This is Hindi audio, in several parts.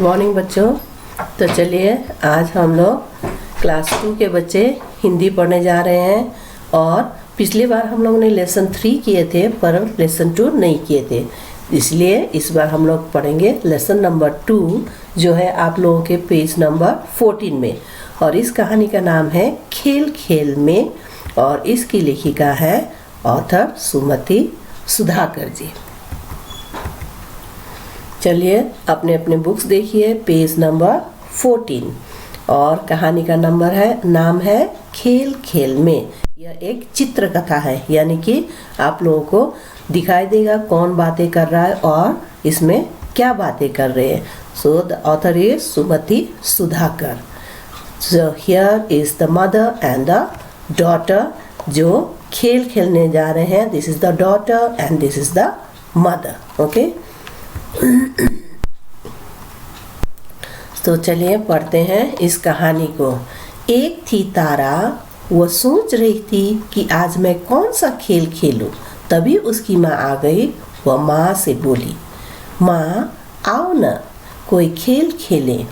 मॉर्निंग बच्चों। तो चलिए आज हम लोग क्लास 2 के बच्चे हिंदी पढ़ने जा रहे हैं। और पिछली बार हम लोगों ने लेसन 3 किए थे पर लेसन 2 नहीं किए थे, इसलिए इस बार हम लोग पढ़ेंगे लेसन नंबर 2 जो है आप लोगों के पेज नंबर 14 में। और इस कहानी का नाम है खेल खेल में और इसकी लेखिका है ऑथर सुमति सुधाकर जी। चलिए अपने अपने बुक्स देखिए, पेज नंबर 14 और कहानी का नाम है खेल खेल में। यह एक चित्र कथा है, यानी कि आप लोगों को दिखाई देगा कौन बातें कर रहा है और इसमें क्या बातें कर रहे हैं। So the author is Sumati Sudhakar. So here is the mother and the daughter जो खेल खेलने जा रहे हैं। This is the daughter and this is the mother. Okay, तो चलिए पढ़ते हैं इस कहानी को। एक थी तारा, वो सोच रही थी कि आज मैं कौन सा खेल खेलूं। तभी उसकी माँ आ गई। वह माँ से बोली, माँ आओ न कोई खेल खेलें।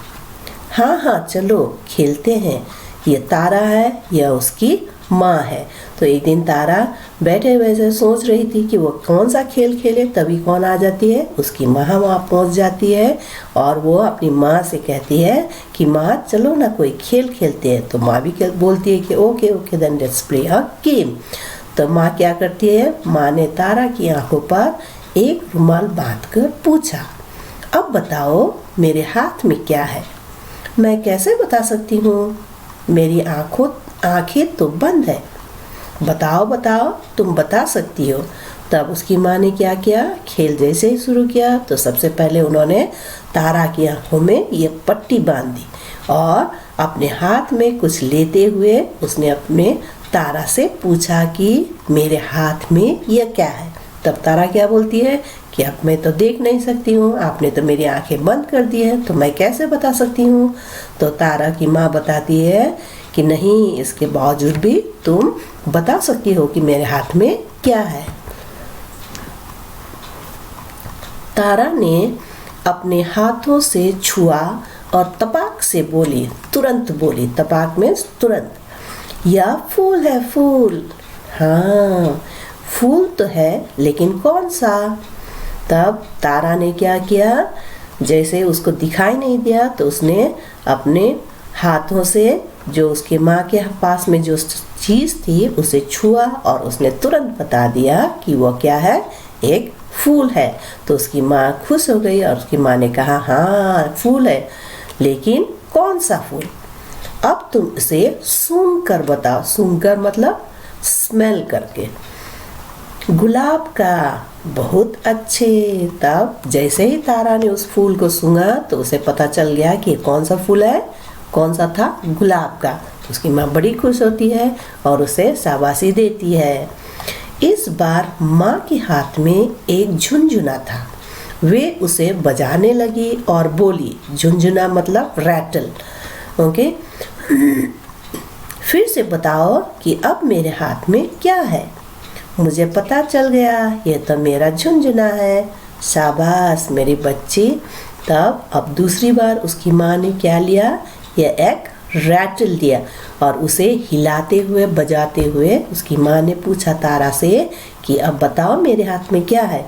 हाँ हाँ चलो खेलते हैं। ये तारा है, यह उसकी माँ है। तो एक दिन तारा बैठे वैसे सोच रही थी कि वो कौन सा खेल खेले। तभी कौन आ जाती है, उसकी माँ वहाँ पहुँच जाती है और वो अपनी माँ से कहती है कि माँ चलो ना कोई खेल खेलते हैं। तो माँ भी बोलती है कि okay okay then let's play a game. तो माँ क्या करती है, माँ ने तारा की आंखों पर एक रुमाल बांधकर पूछा, अब बताओ मेरे हाथ में क्या है। मैं कैसे बता सकती हूँ, मेरी आंखें तो बंद है। बताओ बताओ तुम बता सकती हो। तब उसकी माँ ने क्या किया, खेल जैसे ही शुरू किया तो सबसे पहले उन्होंने तारा की आंखों में ये पट्टी बांध दी और अपने हाथ में कुछ लेते हुए उसने अपने तारा से पूछा कि मेरे हाथ में यह क्या है। तब तारा क्या बोलती है कि अब मैं तो देख नहीं सकती हूँ, आपने तो मेरी आंखें बंद कर दी है, तो मैं कैसे बता सकती हूँ। तो तारा की माँ बताती है कि नहीं, इसके बावजूद भी तुम बता सकती हो कि मेरे हाथ में क्या है। तारा ने अपने हाथों से छुआ और तपाक से बोली, तुरंत बोली, तपाक में तुरंत, यह फूल है फूल। हाँ फूल तो है, लेकिन कौन सा। तब तारा ने क्या किया, जैसे उसको दिखाई नहीं दिया तो उसने अपने हाथों से जो उसके माँ के पास में जो चीज़ थी उसे छुआ और उसने तुरंत बता दिया कि वो क्या है, एक फूल है। तो उसकी माँ खुश हो गई और उसकी माँ ने कहा हाँ फूल है, लेकिन कौन सा फूल। अब तुम इसे सूंघ कर बताओ। सूंघ कर मतलब स्मेल करके। गुलाब का। बहुत अच्छे। तब जैसे ही तारा ने उस फूल को सूंघा तो उसे पता चल गया कि कौन सा फूल है। कौन सा था, गुलाब का। उसकी माँ बड़ी खुश होती है और उसे शाबाशी देती है। इस बार माँ के हाथ में एक झुनझुना था। वे उसे बजाने लगी और बोली, झुनझुना मतलब रैटल। ओके, फिर से बताओ कि अब मेरे हाथ में क्या है। मुझे पता चल गया, ये तो मेरा झुनझुना है। शाबाश मेरी बच्ची। तब अब दूसरी बार उसकी माँ ने क्या लिया, यह एक रैटल दिया और उसे हिलाते हुए बजाते हुए उसकी माँ ने पूछा तारा से कि अब बताओ मेरे हाथ में क्या है।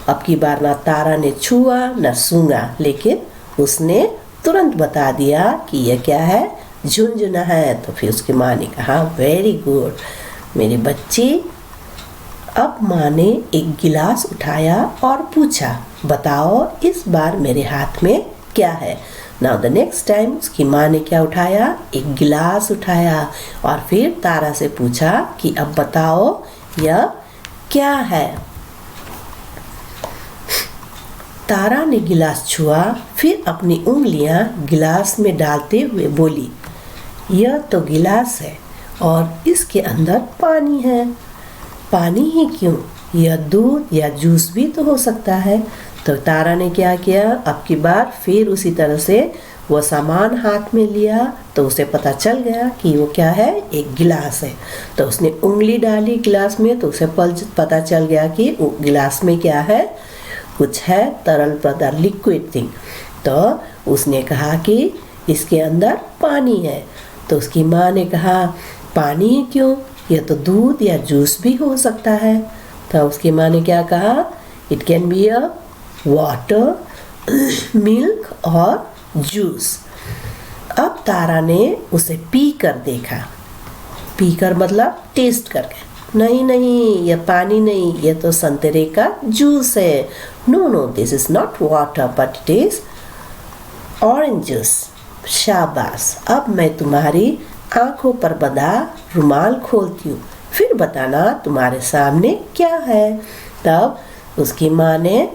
अब की बार ना तारा ने छुआ न सूंघा, लेकिन उसने तुरंत बता दिया कि यह क्या है, झुनझुना है। तो फिर उसकी माँ ने कहा वेरी गुड मेरी बच्ची। अब माँ ने एक गिलास उठाया और पूछा, बताओ इस बार मेरे हाथ में क्या है। नाउ द नेक्स्ट टाइम उसकी माँ ने क्या उठाया, एक गिलास उठाया और फिर तारा से पूछा कि अब बताओ यह क्या है। तारा ने गिलास छुआ, फिर अपनी उंगलियां गिलास में डालते हुए बोली, यह तो गिलास है और इसके अंदर पानी है। पानी ही क्यों, यह दूध या जूस भी तो हो सकता है। तो तारा ने क्या किया, अब की बार फिर उसी तरह से वो सामान हाथ में लिया तो उसे पता चल गया कि वो क्या है, एक गिलास है। तो उसने उंगली डाली गिलास में तो उसे पता चल गया कि गिलास में क्या है, कुछ है तरल पदार्थ, लिक्विड थिंग। तो उसने कहा कि इसके अंदर पानी है। तो उसकी माँ ने कहा पानी ही क्यों, यह तो दूध या जूस भी हो सकता है। तो उसकी माँ ने क्या कहा, it can be a water, milk और जूस। अब तारा ने उसे पी कर देखा। पी कर मतलब टेस्ट करके, नहीं नहीं यह पानी नहीं, यह तो संतरे का जूस है। No no, this is not water but it is orange juice. शाबाश, अब मैं तुम्हारी आंखों पर बंधा रुमाल खोलती हूँ, फिर बताना तुम्हारे सामने क्या है। तब उसकी माँ ने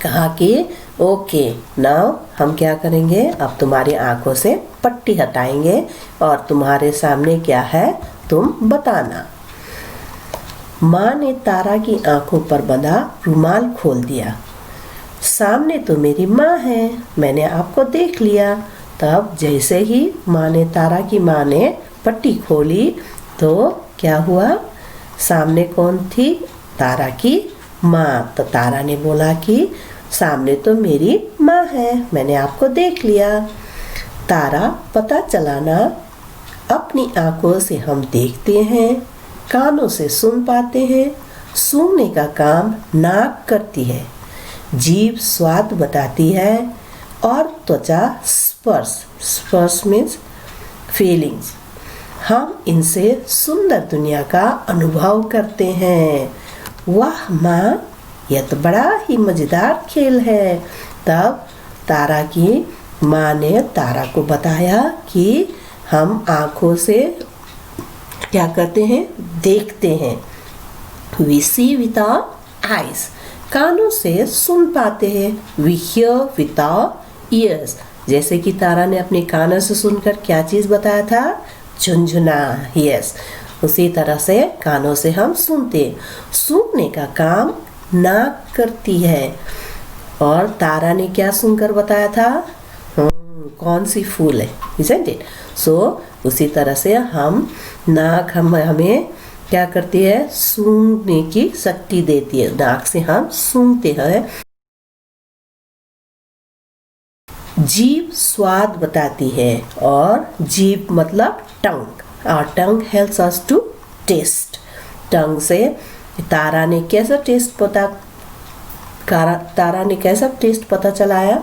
कहा कि ओके नाउ हम क्या करेंगे, अब तुम्हारी आंखों से पट्टी हटाएंगे और तुम्हारे सामने क्या है तुम बताना। माँ ने तारा की आंखों पर बंधा रुमाल खोल दिया। सामने तो मेरी माँ है, मैंने आपको देख लिया। तब जैसे ही तारा की माँ ने पट्टी खोली तो क्या हुआ, सामने कौन थी, तारा की माँ। तो तारा ने बोला कि सामने तो मेरी माँ है, मैंने आपको देख लिया। तारा, पता चला ना, अपनी आंखों से हम देखते हैं, कानों से सुन पाते हैं, सूंघने का काम नाक करती है, जीभ स्वाद बताती है और त्वचा स्पर्श मीन्स फीलिंग्स। हम इनसे सुंदर दुनिया का अनुभव करते हैं। वाह माँ, यह तो बड़ा ही मज़ेदार खेल है। तब तारा की माँ ने तारा को बताया कि हम आँखों से क्या करते हैं, देखते हैं। We see with our eyes, कानों से सुन पाते हैं। We hear with our ears, जैसे कि तारा ने अपने कानों से सुनकर क्या चीज़ बताया था, झुनझुना। यस, उसी तरह से कानों से हम सुनते। सूंघने का काम नाक करती है। और तारा ने क्या सुनकर बताया था, कौन सी फूल है, isn't it? सो उसी तरह से हम नाक हमें क्या करती है, सूंघने की शक्ति देती है। नाक से हम सूंघते हैं। जीभ स्वाद बताती है, और जीभ मतलब टंग, और टंग हेल्प्स अस टू टेस्ट। टंग से तारा ने कैसा टेस्ट पता चलाया।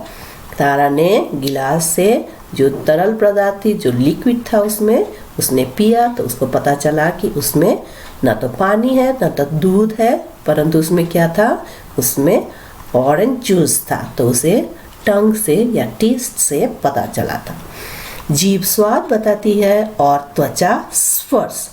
तारा ने गिलास से जो तरल पदार्थ थी, जो लिक्विड था उसने पिया, तो उसको पता चला कि उसमें ना तो पानी है ना तो दूध है, परंतु उसमें क्या था, उसमें ऑरेंज जूस था। तो उसे टंग से या टेस्ट से पता चला था। जीभ स्वाद बताती है और त्वचा स्पर्श,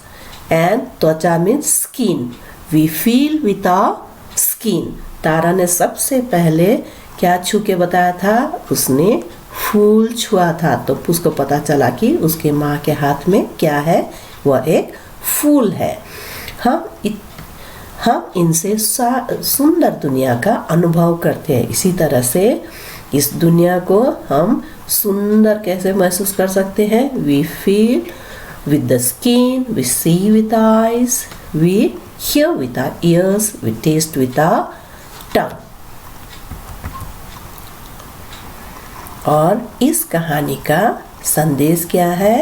एंड त्वचा means skin. We feel with our skin. Tara ने सबसे पहले क्या छू के बताया था, उसने फूल छुआ था। तो उसको पता चला कि उसके माँ के हाथ में क्या है, वह एक फूल है। हम इनसे सुंदर दुनिया का अनुभव करते हैं। इसी तरह से इस दुनिया को हम सुंदर कैसे महसूस कर सकते हैं, we feel with the skin, we see with our eyes, we hear with our ears, we taste with our tongue। और इस कहानी का संदेश क्या है,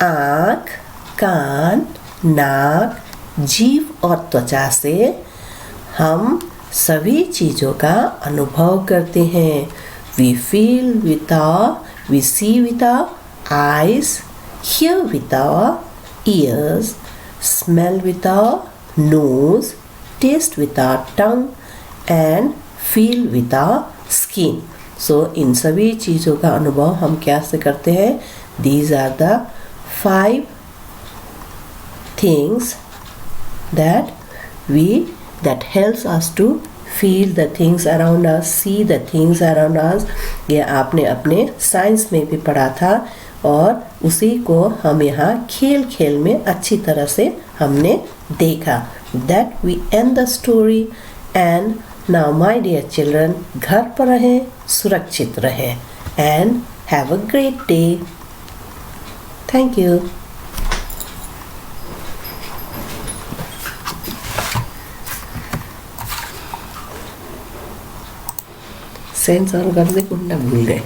आँख, कान, नाक, जीभ और त्वचा से हम सभी चीज़ों का अनुभव करते हैं। We feel with our, we see with our eyes, hear with our ears, smell with our nose, taste with our tongue and feel with our skin। So इन सभी चीज़ों का अनुभव हम क्या से करते हैं, these are the 5 things that helps us to feel the things around us, see the things around us। ये आपने अपने साइंस में भी पढ़ा था, और उसी को हम यहाँ खेल खेल में अच्छी तरह से हमने देखा। That we end the story, and now my dear children, घर पर रहें, सुरक्षित रहें, and have a great day। Thank you। सहन सहन कर दे कुछ ना भूल गए।